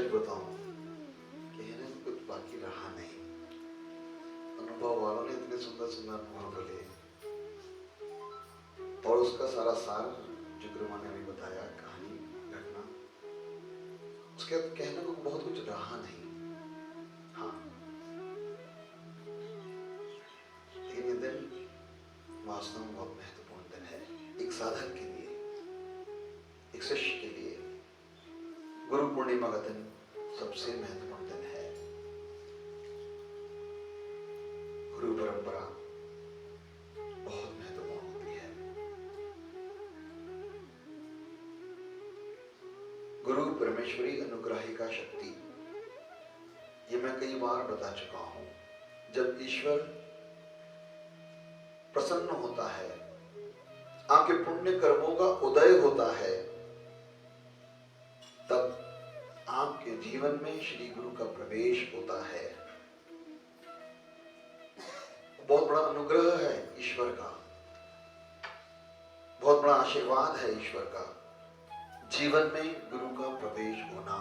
सच बताऊं, कहने को कुछ बाकी रहा नहीं। अनुभव वालों ने इतने सुंदर सुंदर अनुभव बोले और उसका सारा सार जो गुरुमा ने अभी बताया, कहानी घटना, उसके बाद कहने को बहुत कुछ रहा नहीं। हाँ, लेकिन ये दिन वास्तव में बहुत महत्वपूर्ण दिन है एक साधक के लिए, एक शिष्य के लिए। गुरु पूर्णिमा का दिन सबसे महत्वपूर्ण दिन है। गुरु परंपरा बहुत महत्वपूर्ण होती है। गुरु परमेश्वरी अनुग्राहिका शक्ति, ये मैं कई बार बता चुका हूं। जब ईश्वर प्रसन्न होता है, आपके पुण्य कर्मों का उदय होता है, तब आपके जीवन में श्री गुरु का प्रवेश होता है। बहुत बड़ा अनुग्रह है ईश्वर का, बहुत बड़ा आशीर्वाद है ईश्वर का, जीवन में गुरु का प्रवेश होना।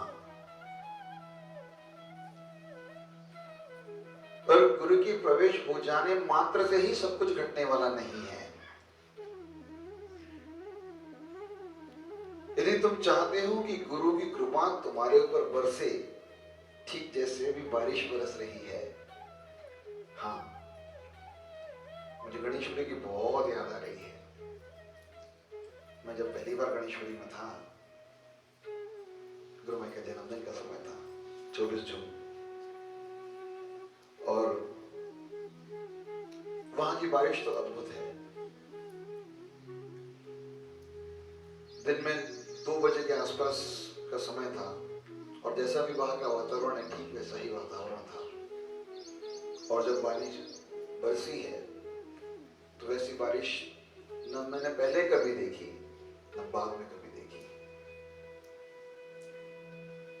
पर गुरु की प्रवेश हो जाने मात्र से ही सब कुछ घटने वाला नहीं है। यदि तुम चाहते हो कि गुरु की कृपा तुम्हारे ऊपर बरसे, ठीक जैसे अभी बारिश बरस रही है। हाँ, मुझे गणेशपुरी की बहुत याद आ रही है। मैं जब पहली बार गणेशपुरी में था, गुरु माई का जन्मदिन का समय था, 24 जून, और वहां की बारिश तो अद्भुत है। दिन में 2 बजे के आसपास का समय था और जैसा भी वहां का वातावरण है, ठीक वैसा ही वातावरण था। और जब बारिश बरसी है तो वैसी बारिश न मैंने पहले कभी देखी न बाद में कभी देखी।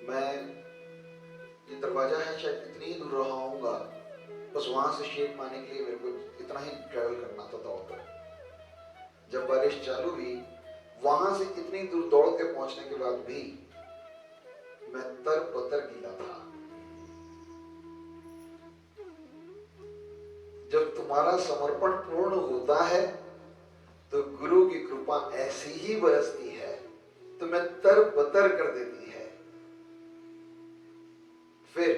मैं, ये दरवाजा है, शायद इतनी ही दूर रहा होऊंगा, बस वहां से शेड मारने के लिए मेरे को इतना ही ट्रैवल करना था दौड़कर। जब बारिश चालू हुई, वहां से इतनी दूर दौड़ के पहुंचने के बाद भी मैं तर-बतर गीला था। जब तुम्हारा समर्पण पूर्ण होता है तो गुरु की कृपा ऐसी ही बरसती है, तुम्हें तर-बतर कर देती है। फिर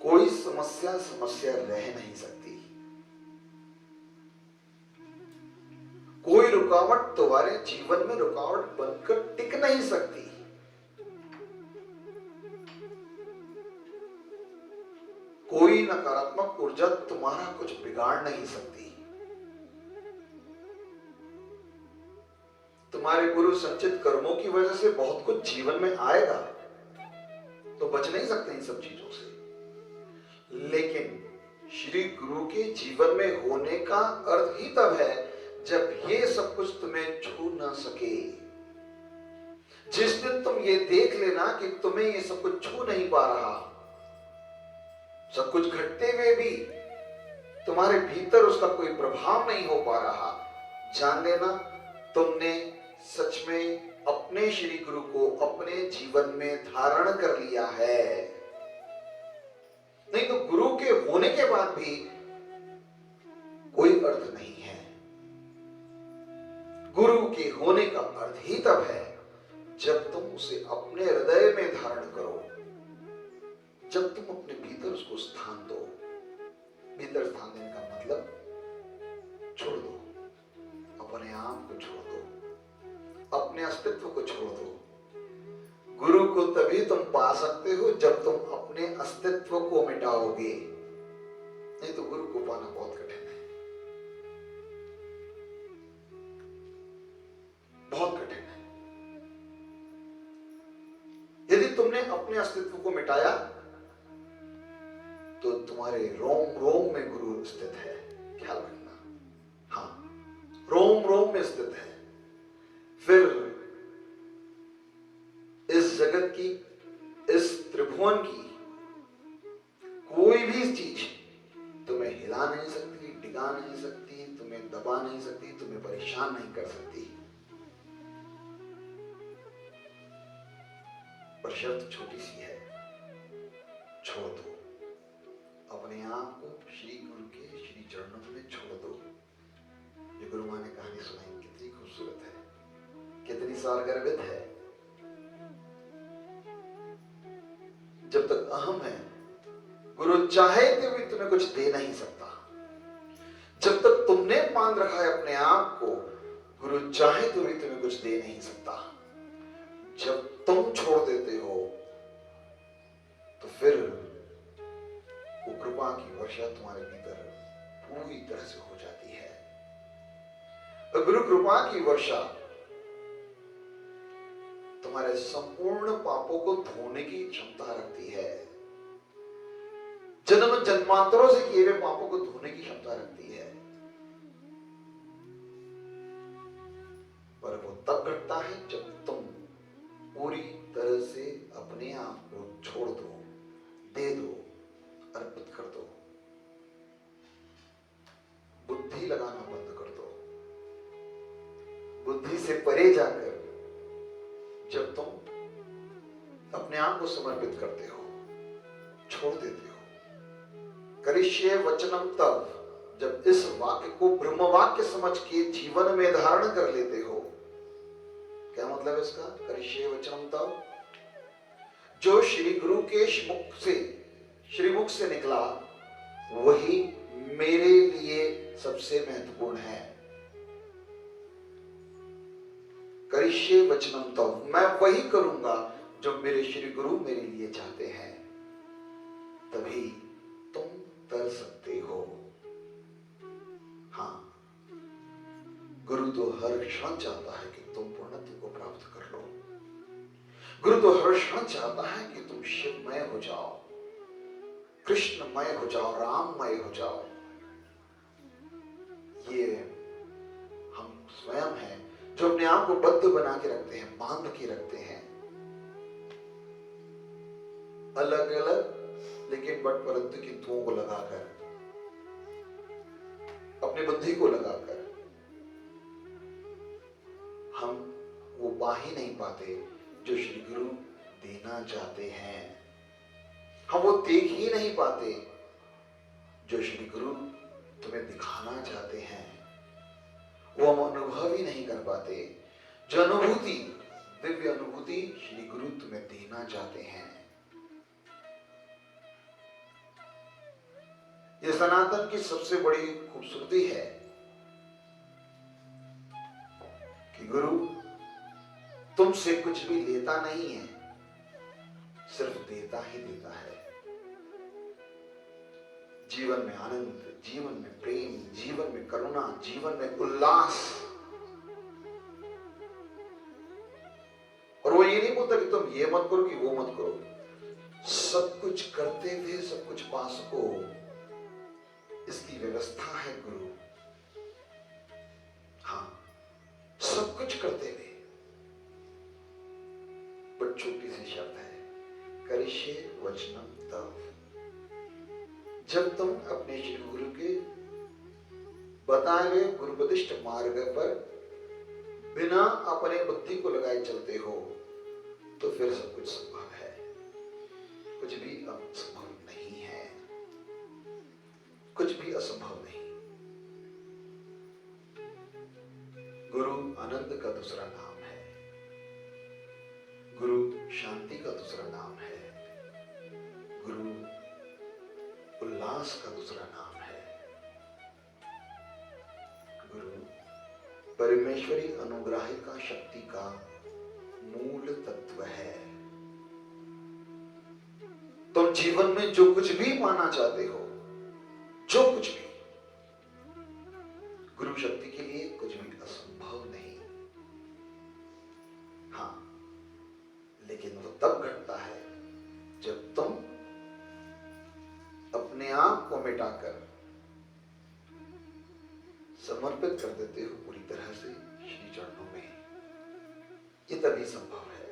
कोई समस्या रह नहीं सकती, कोई रुकावट तुम्हारे जीवन में रुकावट बनकर टिक नहीं सकती। कोई नकारात्मक ऊर्जा तुम्हारा कुछ बिगाड़ नहीं सकती। तुम्हारे गुरु संचित कर्मों की वजह से बहुत कुछ जीवन में आएगा, तो बच नहीं सकते इन सब चीजों से। लेकिन श्री गुरु के जीवन में होने का अर्थ ही तब है जब ये सब कुछ तुम्हें छू ना सके। जिस दिन तुम ये देख लेना कि तुम्हें ये सब कुछ छू नहीं पा रहा, सब कुछ घटते हुए भी तुम्हारे भीतर उसका कोई प्रभाव नहीं हो पा रहा, जान लेना तुमने सच में अपने श्री गुरु को अपने जीवन में धारण कर लिया है। नहीं तो गुरु के होने के बाद भी कोई अर्थ नहीं है। गुरु के होने का अर्थ ही तब है जब तुम उसे अपने हृदय में धारण करो, जब तुम अपने भीतर उसको स्थान दो। भीतर स्थान देने का मतलब छोड़ दो, अपने आप को छोड़ दो, अपने अस्तित्व को छोड़ दो। गुरु को तभी तुम पा सकते हो जब तुम अपने अस्तित्व को मिटाओगे, नहीं तो गुरु को पाना बहुत कठिन है, बहुत कठिन है। यदि तुमने अपने अस्तित्व को मिटाया तो तुम्हारे रोम रोम में गुरु स्थित है, ख्याल रखना। हाँ, रोम रोम में स्थित है। फिर इस जगत की, इस त्रिभुवन की कोई भी चीज तुम्हें हिला नहीं सकती, डिगा नहीं सकती, तुम्हें दबा नहीं सकती, तुम्हें परेशान नहीं कर सकती। पर शर्त छोटी सी है, छोड़ दो अपने आप को श्री गुरु के श्री चरणों में छोड़ दो। ये गुरु माँ ने कहानी सुनाई, कितनी खूबसूरत है, कितनी सारगर्भित है। जब तक अहम है, गुरु चाहे तो भी तुम्हें कुछ दे नहीं सकता। जब तक तुमने बांध रखा है अपने आप को, गुरु चाहे तो भी तुम्हें कुछ दे नहीं सकता। जब तुम छोड़ देते हो तो फिर वो कृपा की वर्षा तुम्हारे भीतर पूरी तरह से हो जाती है। तो गुरु कृपा की वर्षा तुम्हारे संपूर्ण पापों को धोने की क्षमता रखती है, जन्म जन्मांतरों से किए हुए पापों को धोने की क्षमता रखती है। पर वो तब घटता है जब तुम पूरी तरह से अपने आप को छोड़ दो, दे दो, अर्पित कर दो, बुद्धि लगाना बंद कर दो। बुद्धि से परे जाकर जब तुम अपने आप को समर्पित करते हो, छोड़ देते हो, करिष्ये वचनम तव, जब इस वाक्य को ब्रह्म वाक्य समझ के जीवन में धारण कर लेते हो। क्या मतलब है इसका? करिष्ये वचनम तव, जो श्री गुरु के श्रीमुख से निकला वही मेरे लिए सबसे महत्वपूर्ण है। करिष्ये वचनम तव, मैं वही करूंगा जो मेरे श्री गुरु मेरे लिए चाहते हैं। तभी तुम तर सकते हो। हाँ, गुरु तो हर क्षण चाहता है कि तुम पूर्णत्व को प्राप्त कर लो। गुरु तो हर क्षण चाहता है कि तुम शिवमय हो जाओ, कृष्णमय हो जाओ, राममय हो जाओ। ये हम स्वयं हैं जो अपने आप को बद्ध बना के रखते हैं, बांध के रखते हैं, अलग अलग लेकिन बट परंतु की धुओं को लगाकर, अपनी बुद्धि को लगाकर हम वो पा ही नहीं पाते जो श्री गुरु देना चाहते हैं। हम वो देख ही नहीं पाते जो श्री गुरु तुम्हें दिखाना चाहते हैं। वो हम अनुभव ही नहीं कर पाते जो अनुभूति, दिव्य अनुभूति श्री गुरु तुम्हें देना चाहते हैं। ये सनातन की सबसे बड़ी खूबसूरती है कि गुरु तुमसे कुछ भी लेता नहीं है, सिर्फ देता ही देता है। जीवन में आनंद, जीवन में प्रेम, जीवन में करुणा, जीवन में उल्लास। और वो ये नहीं बोलता कि तुम ये मत करो कि वो मत करो। सब कुछ करते हुए सब कुछ पा सको, इसकी व्यवस्था है गुरु। हाँ, सब कुछ करते हुए, बट छोटी सी शब्द है, करिष्ये वचनम तव। जब तुम अपने श्री गुरु के बताए हुए गुरुपदिष्ट मार्ग पर बिना अपने बुद्धि को लगाए चलते हो तो फिर सब कुछ संभव है। कुछ भी असंभव नहीं है, कुछ भी असंभव नहीं। गुरु आनंद का दूसरा नाम है, गुरु शांति का दूसरा नाम है, गुरु उल्लास का दूसरा नाम है, गुरु परमेश्वरी अनुग्राहिका शक्ति का मूल तत्व है। तुम जीवन में जो कुछ भी पाना चाहते हो, जो कुछ भी, गुरु शक्ति के लिए कुछ भी असंभव नहीं। हाँ, लेकिन वो तब घटता है जब तुम अपने आप को मिटाकर समर्पित कर देते हो पूरी तरह से श्री चरणों में। ये तभी संभव है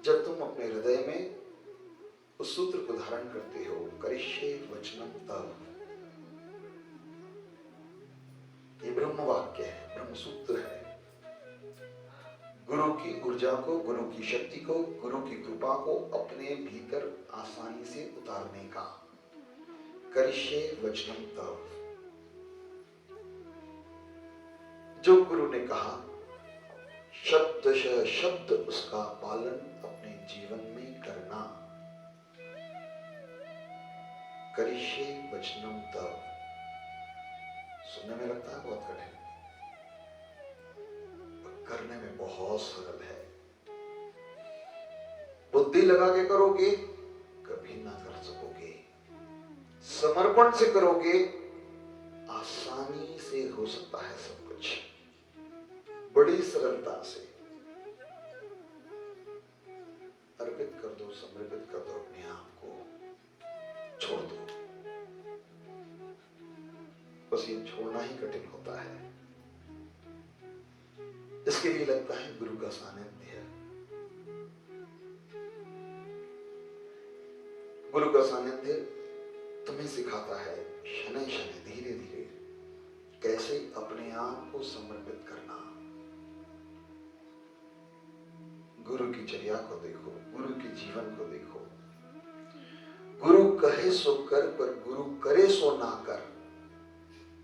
जब तुम अपने हृदय में उस सूत्र को धारण करते हो, करिष्ये वचनम तव। ये ब्रह्म वाक्य है, ब्रह्म सूत्र है। गुरु की ऊर्जा को, गुरु की शक्ति को, गुरु की कृपा को अपने भीतर आसानी से उतारने का। करिष्ये वचनम तव, जो गुरु ने कहा शब्दशः शब्द उसका पालन अपने जीवन में करना। करिष्ये वचनम तव, सुनने में लगता है बहुत कठिन, करने में बहुत सरल है। बुद्धि लगा के करोगे कभी ना कर सकोगे, समर्पण से करोगे आसानी से हो सकता है सब कुछ, बड़ी सरलता से। अर्पित कर दो, समर्पित कर दो अपने आप को, छोड़ दो। बस ये छोड़ना ही कठिन होता है। इसके लिए लगता है गुरु का सानिध्य। गुरु का सानिध्य तुम्हें सिखाता है शनै शनै, धीरे धीरे कैसे अपने आप को समर्पित करना। गुरु की चर्या को देखो, गुरु के जीवन को देखो। गुरु कहे सो कर, पर गुरु करे सो ना कर।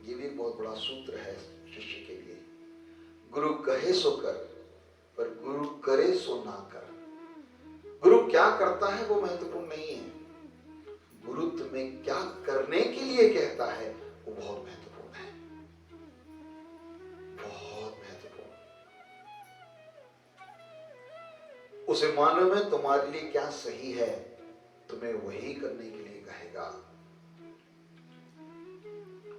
ये भी एक बहुत बड़ा सूत्र है शिष्य के लिए। गुरु कहे सो कर, पर गुरु करे सो ना कर। गुरु क्या करता है वो महत्वपूर्ण नहीं है, गुरु तुम्हें क्या करने के लिए कहता है वो बहुत महत्वपूर्ण है, बहुत महत्वपूर्ण। उसे मालूम है तुम्हारे लिए क्या सही है, तुम्हें वही करने के लिए कहेगा।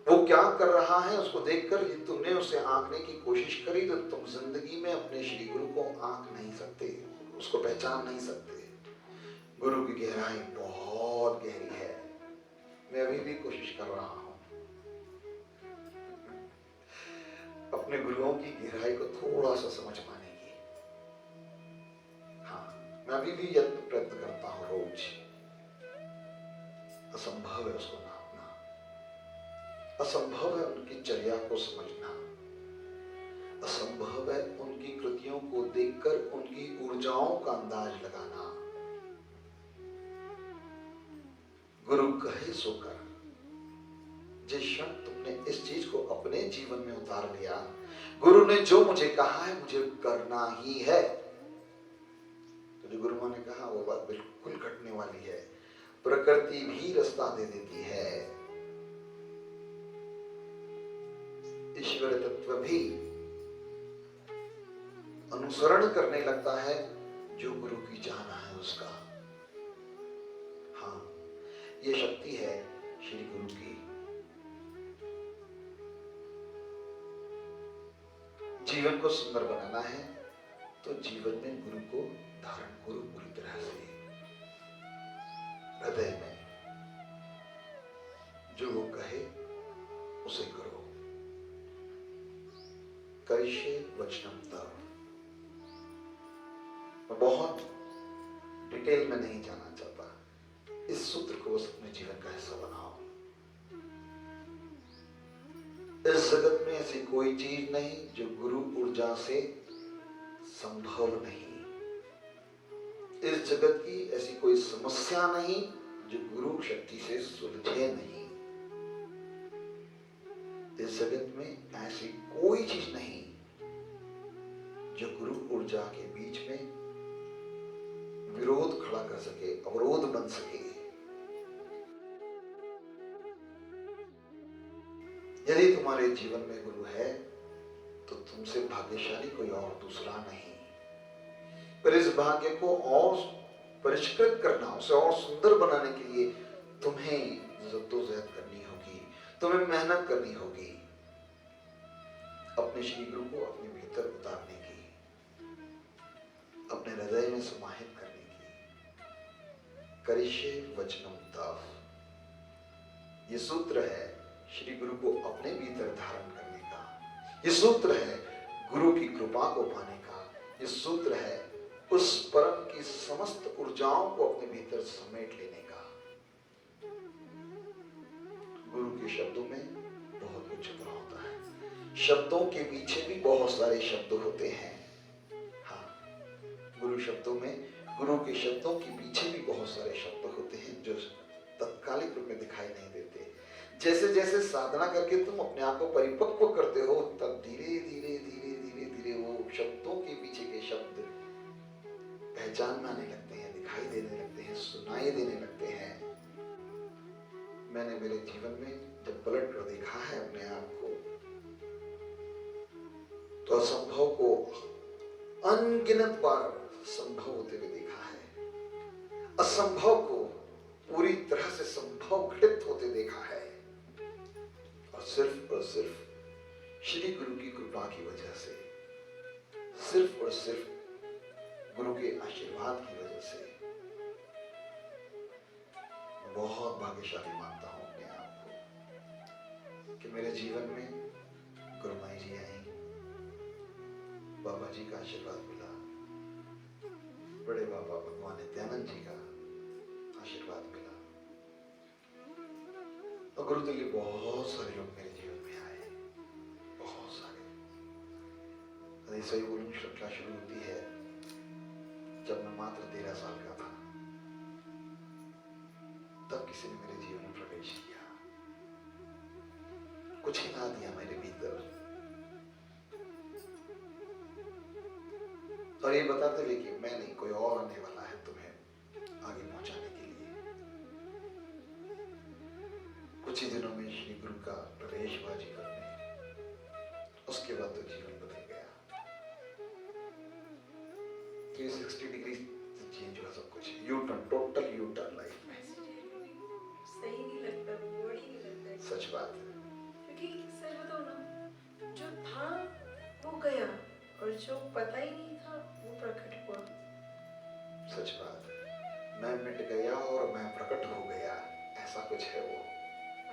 वो क्या कर रहा है उसको देखकर यदि तुमने उसे आंकने की कोशिश करी तो तुम जिंदगी में अपने श्री गुरु को आंक नहीं सकते, उसको पहचान नहीं सकते। गुरु की गहराई बहुत गहरी है। मैं अभी भी कोशिश कर रहा हूं अपने गुरुओं की गहराई को थोड़ा सा समझ पाने की। हाँ, मैं अभी भी यत्न प्रयत्न करता हूं रोज। असंभव है उसको नापना, असंभव है उनकी चर्या को समझना, असंभव है उनकी कृतियों को देखकर उनकी ऊर्जाओं का अंदाज लगाना। गुरु कहे सो कर। जिस क्षण तुमने इस चीज को अपने जीवन में उतार लिया, गुरु ने जो मुझे कहा है मुझे करना ही है, तो जो गुरु मां ने कहा वो बात बिल्कुल घटने वाली है। प्रकृति भी रास्ता दे देती है, ईश्वर तत्व भी अनुसरण करने लगता है जो गुरु की चाहना है उसका। हाँ, ये शक्ति है श्री गुरु की। जीवन को सुंदर बनाना है तो जीवन में गुरु को धारण करो पूरी तरह से, हृदय में जो वो कहे उसे करो। करिष्ये वचनम तव। मैं बहुत डिटेल में नहीं जाना चाहता, इस सूत्र को बस अपने जीवन का हिस्सा बनाओ। इस जगत में ऐसी कोई चीज नहीं जो गुरु ऊर्जा से संभव नहीं। इस जगत की ऐसी कोई समस्या नहीं जो गुरु शक्ति से सुलझे नहीं। इस जगत में ऐसी कोई चीज नहीं जो गुरु ऊर्जा के बीच में विरोध खड़ा कर सके, अवरोध बन सके। यदि तुम्हारे जीवन में गुरु है तो तुमसे भाग्यशाली कोई और दूसरा नहीं। पर इस भाग्य को और परिष्कृत करना, उसे और सुंदर बनाने के लिए तुम्हें जद्दोजहद करनी होगी, तुम्हें मेहनत करनी होगी, अपने श्री गुरु को अपने भीतर उतारने की, अपने हृदय में समाहित करने की। करिष्ये वचनम तव, ये सूत्र है श्री गुरु को अपने भीतर धारण करने का। ये सूत्र है गुरु की कृपा को पाने का। ये सूत्र है उस परम की समस्त ऊर्जाओं को अपने भीतर समेट लेने का। गुरु के शब्दों में बहुत कुछ छुपा होता है। शब्दों के पीछे भी बहुत सारे शब्द होते हैं। हाँ, गुरु शब्दों में, गुरु के शब्दों के पीछे भी बहुत सारे शब्द होते हैं जो तत्कालिक रूप में दिखाई नहीं देते। जैसे जैसे साधना करके तुम अपने आप को परिपक्व करते हो, तब धीरे धीरे धीरे धीरे धीरे वो शब्दों के पीछे के शब्द पहचान में आने लगते हैं, दिखाई देने लगते हैं, सुनाई देने लगते हैं। मैंने मेरे जीवन में जब पलट कर देखा है अपने आप को, तो असंभव को अनगिनत बार संभव होते हुए देखा है, असंभव को पूरी तरह से संभव घटित होते देखा है, और सिर्फ श्री गुरु की कृपा की वजह से, सिर्फ और सिर्फ गुरु के आशीर्वाद की वजह से मैं बहुत भाग्यशाली मानता हूं अपने आप को कि मेरे जीवन में गुरुमाई जी आई, बाबा जी का आशीर्वाद मिला, बड़े बाबा भगवान नित्यानंद जी का आशीर्वाद मिला, और गुरु के लिए बहुत सारे लोग मेरे जीवन में आए, बहुत सारे। सही बोलूं, श्रृंखला शुरू होती है जब मैं मात्र 13 साल का था, तब किसी ने मेरे जीवन में प्रवेश किया, कुछ ही ना दिया मेरे भीतर, और ये बताते हुए कि मैं नहीं, कोई और आने वाला है तुम्हें आगे पहुंचाने के लिए। कुछ ही दिनों में श्री गुरु का प्रवेश हुआ जीवन में, उसके बाद तो जीवन बदल गया, 360 डिग्री चेंज हुआ सब कुछ, U turn, total U turn life में। सही नहीं लगता, बॉडी नहीं लगता। सच बात है, क्योंकि सच बताओ ना, जो था वो गया और जो पता ही नहीं था वो प्रकट हुआ। सच बात है, मैं मिट गया और मैं प्रकट हो गया, ऐसा कुछ है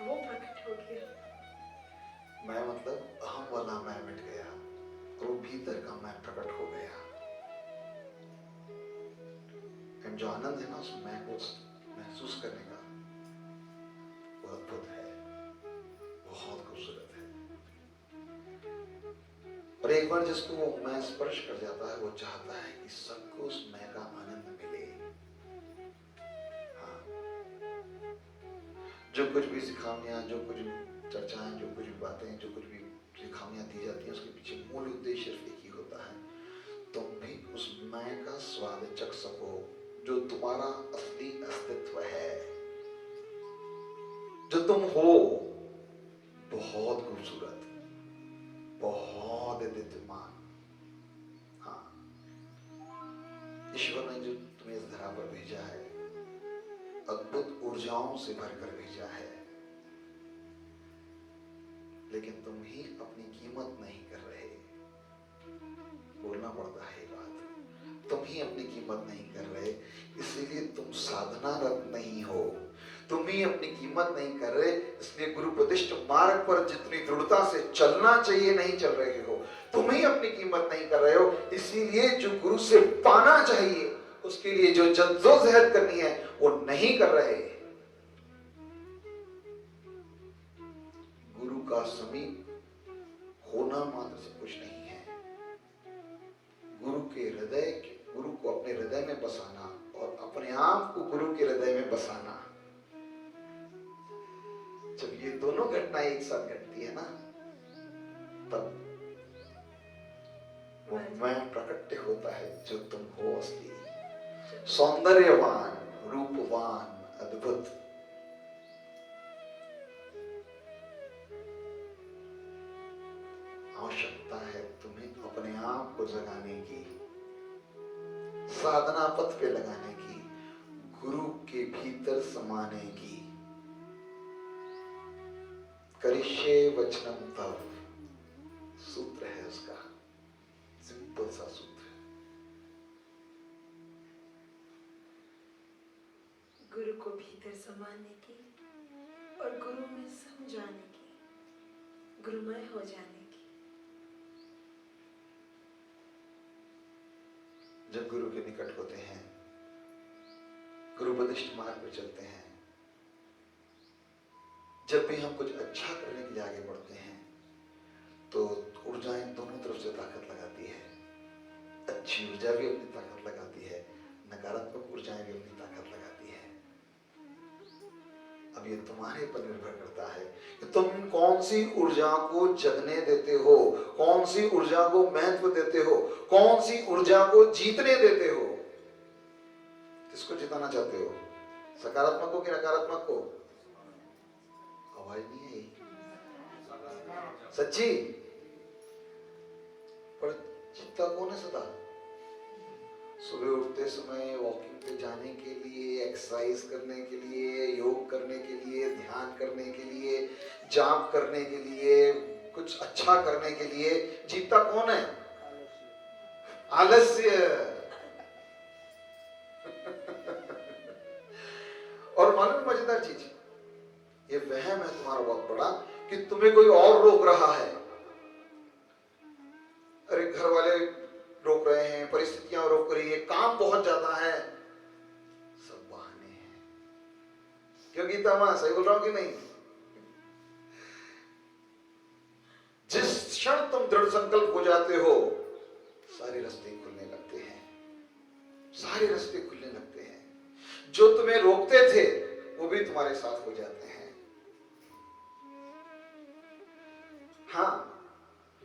वो प्रकट हो गया। मैं मतलब अहम वाला मैं मिट गया और वो भीतर का मैं प्रकट हो गया। एंड जो आनंद है ना उस मैं को महसूस करने का, वो अद्भुत है, बहुत खूबसूरत है। और एक बार जिसको वो मैं स्पर्श कर जाता है, वो चाहता है कि सबको उस मैं का आनंद मिले। हाँ, जो कुछ भी सिखावनियां, जो कुछ भी चर्चाएं, जो कुछ भी बातें, जो कुछ भी सिखावनियां दी जाती हैं, उसके पीछे मूल उद्देश्य सिर्फ एक ही होता है, तुम भी उस मैं का स्वाद चख सको जो तुम्हारा असली अस्तित्व है, जो तुम हो। बहुत खूबसूरत, बहुत दिव्यमान। हाँ, ईश्वर ने जो तुम्हें इस धरा पर भेजा है, अद्भुत ऊर्जाओं से भरकर भेजा है, लेकिन तुम ही अपनी कीमत नहीं कर रहे। बोलना पड़ता है ये बात, तुम ही अपनी कीमत नहीं कर रहे, इसीलिए तुम साधनारत नहीं हो। तुम ही अपनी कीमत नहीं कर रहे, इसलिए गुरु प्रतिष्ठ मार्ग पर जितनी दृढ़ता से चलना चाहिए नहीं चल रहे हो। तुम ही अपनी कीमत नहीं कर रहे हो, इसीलिए जो गुरु से पाना चाहिए, उसके लिए जो जद्दोजहद करनी है वो नहीं कर रहे। गुरु का समीप होना मात्र से कुछ नहीं है, गुरु के हृदय, गुरु को अपने हृदय में बसाना और अपने आप को गुरु के हृदय में बसाना। जब ये दोनों घटनाएं एक साथ घटती है ना, तब वो मैं प्रकट होता है जो तुम हो, असली सौंदर्यवान, रूपवान, अद्भुत। आवश्यकता है तुम्हें अपने आप को जगाने की, साधना पथ पे लगाने की, गुरु के भीतर समाने की। करिष्ये वचनम तव सूत्र है उसका, सिंपल सा सूत्र। गुरु को भीतर समाने की और गुरु में सम जाने की, गुरुमय हो जाने की। जब गुरु के निकट होते हैं, गुरु प्रतिष्ठ मार्ग पर चलते हैं, जब भी हम कुछ अच्छा करने के लिए आगे बढ़ते हैं, तो ऊर्जाएं दोनों तरफ से ताकत लगाती है। अच्छी ऊर्जा भी अपनी ताकत लगाती है, नकारात्मक ऊर्जाएं भी अपनी ताकत लगाती है। अब ये तुम्हारे पर निर्भर करता है कि तुम कौन सी ऊर्जा को जगने देते हो, कौन सी ऊर्जा को महत्व देते हो, कौन सी ऊर्जा को जीतने देते हो। किसको जिताना चाहते हो, सकारात्मक को कि नकारात्मक को? आवाज नहीं आई सच्ची। पर जीतता कौन है सदा? सुबह उठते समय वॉकिंग पे जाने के लिए, एक्सरसाइज करने के लिए, योग करने के लिए, ध्यान करने के लिए, जाप करने के लिए, कुछ अच्छा करने के लिए जीतता कौन है? आलस्य। और मालूम मजेदार चीज, ये वहम है तुम्हारा बहुत बड़ा कि तुम्हें कोई और रोक रहा है। अरे घर वाले रोक रहे हैं, परिस्थितियां रोक रही है, काम बहुत ज्यादा है, सब बहाने हैं। क्यों गीता मां, सही बोल रहा हूं कि नहीं? जिस क्षण तुम दृढ़ संकल्प हो जाते हो, सारे रास्ते खुलने लगते हैं, सारे रास्ते खुलने लगते हैं। जो तुम्हें रोकते थे वो भी तुम्हारे साथ हो जाते हैं। हाँ,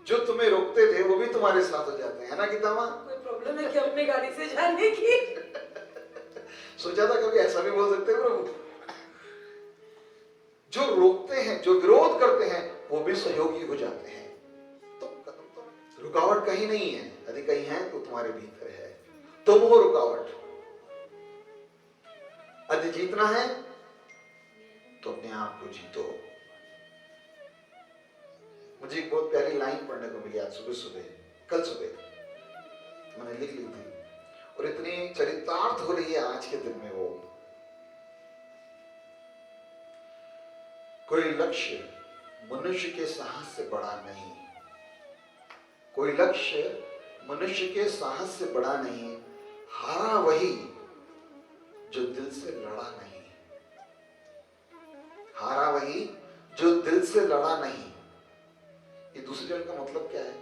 जो तुम्हें रोकते थे वो भी तुम्हारे साथ हो जाते हैं, है ना गीता मां? कोई प्रॉब्लम है कि अपने गाड़ी से जाने की? सोचा था कभी ऐसा भी बोल सकते हैं प्रभु। जो रोकते हैं, जो विरोध करते हैं, वो भी सहयोगी हो जाते हैं। तो कदम तो रुकावट कहीं नहीं है, यदि कहीं है तो तुम्हारे भीतर है। तुम हो रुकावट। यदि जीतना है तो अपने आप को जीतो। मुझे एक बहुत प्यारी लाइन पढ़ने को मिली आज सुबह सुबह, कल सुबह मैंने लिख ली थी, और इतनी चरितार्थ हो रही है आज के दिन में वो। कोई लक्ष्य मनुष्य के साहस से बड़ा नहीं, कोई लक्ष्य मनुष्य के साहस से बड़ा नहीं, हारा वही जो दिल से लड़ा नहीं, हारा वही जो दिल से लड़ा नहीं। ये दूसरी लाइन का मतलब क्या है?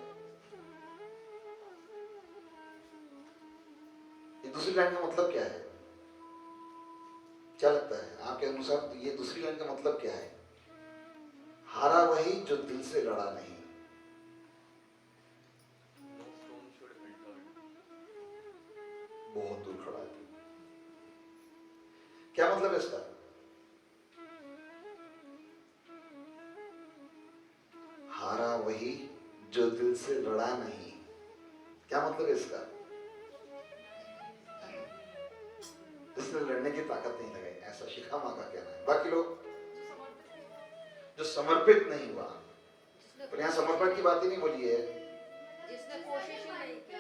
ये दूसरी लाइन का मतलब क्या है? क्या लगता है आपके अनुसार ये दूसरी लाइन का मतलब क्या है? हारा वही जो दिल से लड़ा नहीं। बहुत दूर खड़ा है। क्या मतलब है इसका? हारा वही जो दिल से लड़ा नहीं। क्या मतलब है इसका? जिसने लड़ने की ताकत नहीं लगाई, ऐसा शिखा मां का कहना है। बाकी लोग जो समर्पित नहीं हुआ, पर यहाँ समर्पण की बात ही नहीं बोली है, जिसने कोशिश ही नहीं की।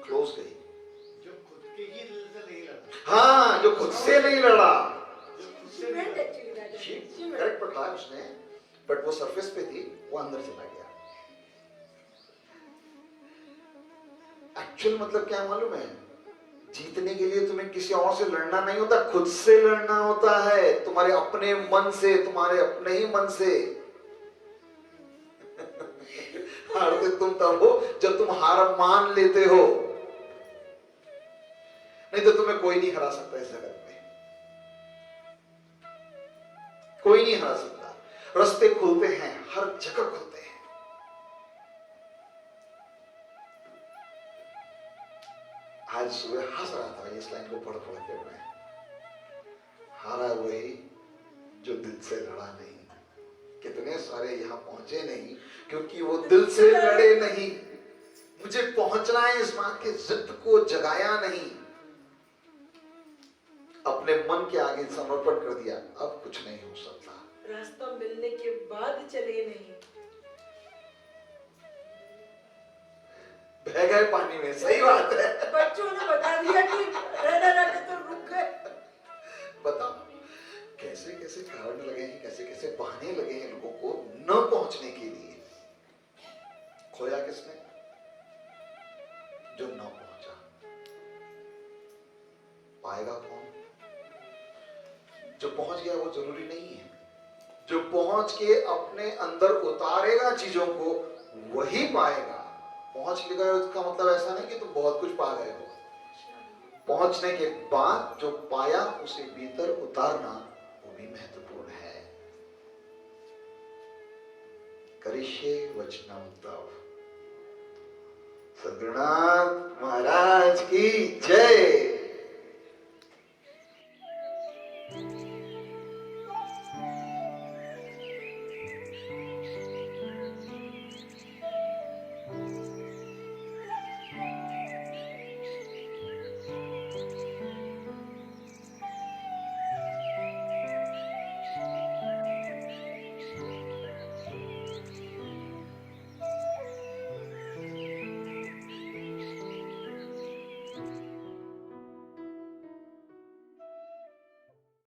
क्लोज गई, जो खुद के ही दिल से नहीं लड़ा। हाँ, जो खुद से नहीं लड़ा, करेक्ट पकड़ा उसने, बट वो सरफेस पे थी, वो अंदर चला गया। एक्चुअल मतलब क्या मालूम है? जीतने के लिए तुम्हें किसी और से लड़ना नहीं होता, खुद से लड़ना होता है, तुम्हारे अपने मन से, तुम्हारे अपने ही मन से। हारते तुम तब हो जब तुम हार मान लेते हो, नहीं तो तुम्हें कोई नहीं हरा सकता इस जगत में, कोई नहीं हरा सकता। रास्ते खुलते हैं, हर जगह खुलते हैं। आज सुबह हंस रहा था इस लाइन को पढ़ के मैं, हारा वही जो दिल से लड़ा नहीं। कितने सारे यहां पहुंचे नहीं क्योंकि वो दिल से लड़े नहीं। मुझे पहुंचना है इस बात की जिद को जगाया नहीं, अपने मन के आगे समर्पण कर दिया, अब कुछ नहीं हो सकता। रास्ता मिलने के बाद चले नहीं, बह गए पानी में। सही बात है, बच्चों ने बता दिया कि रहने रहने तो रुक गए। बताओ कैसे कैसे कारण लगे हैं, कैसे कैसे बहाने लगे हैं लोगों को न पहुंचने के लिए। खोया किसने? जो न पहुंचा। पाएगा कौन? जो पहुंच गया वो जरूरी नहीं है। जो पहुंच के अपने अंदर उतारेगा चीजों को वही पाएगा। पहुंच के गए उसका मतलब ऐसा नहीं कि तुम बहुत कुछ पा गए हो। पहुंचने के बाद जो पाया उसे भीतर उतारना वो भी महत्वपूर्ण है। करिष्ये वचनम तव। सद्गुरुनाथ महाराज की जय।